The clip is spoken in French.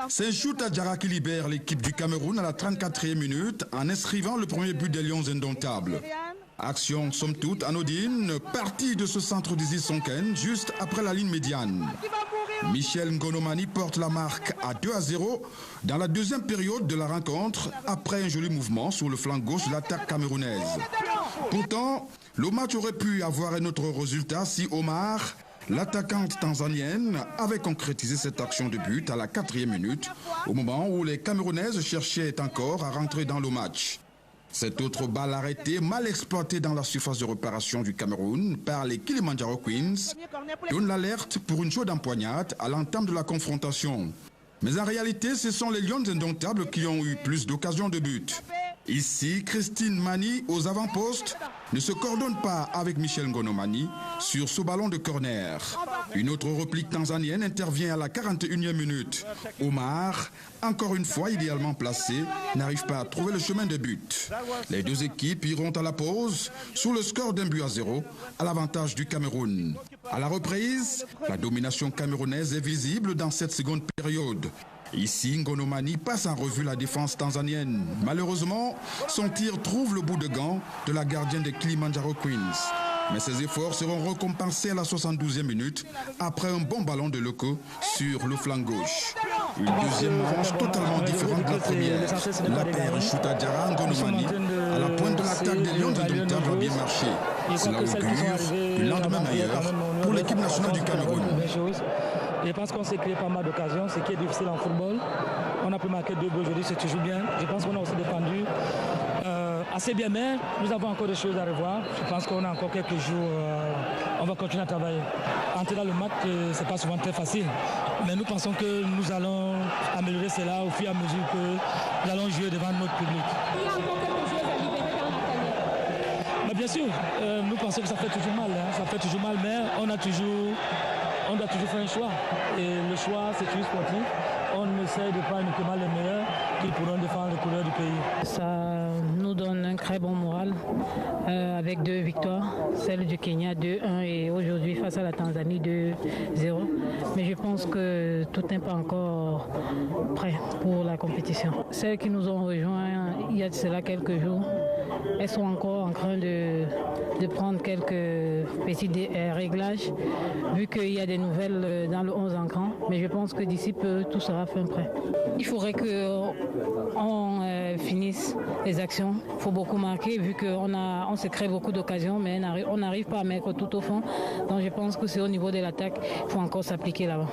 C'est Chouta Diarra qui libère l'équipe du Cameroun à la 34e minute en inscrivant le premier but des Lions indomptables. Action somme toute anodine, partie de ce centre d'Isis Sonken juste après la ligne médiane. Michel Ngonomani porte la marque à 2-0 dans la deuxième période de la rencontre après un joli mouvement sur le flanc gauche de l'attaque camerounaise. Pourtant, le match aurait pu avoir un autre résultat si Omar, l'attaquante tanzanienne, avait concrétisé cette action de but à la 4e minute, au moment où les Camerounaises cherchaient encore à rentrer dans le match. Cette autre balle arrêtée, mal exploitée dans la surface de réparation du Cameroun par les Kilimanjaro Queens, donne l'alerte pour une chaude empoignade à l'entame de la confrontation. Mais en réalité, ce sont les Lions indomptables qui ont eu plus d'occasions de but. Ici, Christine Mani, aux avant-postes, ne se coordonne pas avec Michel Ngonomani sur ce ballon de corner. Une autre réplique tanzanienne intervient à la 41e minute. Omar, encore une fois idéalement placé, n'arrive pas à trouver le chemin de but. Les deux équipes iront à la pause sous le score d'1-0 à l'avantage du Cameroun. À la reprise, la domination camerounaise est visible dans cette seconde période. Ici, Ngonomani passe en revue la défense tanzanienne. Malheureusement, son tir trouve le bout de gant de la gardienne des Kilimanjaro Queens. Mais ses efforts seront récompensés à la 72e minute après un bon ballon de Loco sur le flanc gauche. Une deuxième manche totalement différente de la première. La paire Chouta Diarra Ngonomani à la pointe de l'attaque des Lions indomptables a bien marché. Cela augure du lendemain meilleur pour l'équipe nationale du Cameroun. Je pense qu'on s'est créé pas mal d'occasions, ce qui est difficile en football. On a pu marquer 2 buts aujourd'hui, c'est toujours bien. Je pense qu'on a aussi défendu assez bien, mais nous avons encore des choses à revoir. Je pense qu'on a encore quelques jours, on va continuer à travailler. Entrer dans le match, c'est pas souvent très facile, mais nous pensons que nous allons améliorer cela au fur et à mesure que nous allons jouer devant notre public. Il y a encore quelques choses à libérer dans la carrière. Mais bien sûr, nous pensons que ça fait toujours mal, ça fait toujours mal, mais on doit toujours faire un choix. Et le choix, c'est toujours sportif. On essaie de prendre uniquement les meilleurs qui pourront défendre les couleurs du pays. Ça nous donne un très bon moral avec 2 victoires, celle du Kenya 2-1 et aujourd'hui face à la Tanzanie 2-0. Mais je pense que tout n'est pas encore prêt pour la compétition. Celles qui nous ont rejoints il y a de cela quelques jours, elles sont encore en train de prendre quelques petits réglages, vu qu'il y a des nouvelles dans le 11 entrants. Mais je pense que d'ici peu, tout sera fin prêt. Il faudrait qu'on finisse les actions. Il faut beaucoup marquer, vu qu'on se crée beaucoup d'occasions, mais on n'arrive pas à mettre tout au fond. Donc je pense que c'est au niveau de l'attaque, il faut encore s'appliquer là-bas.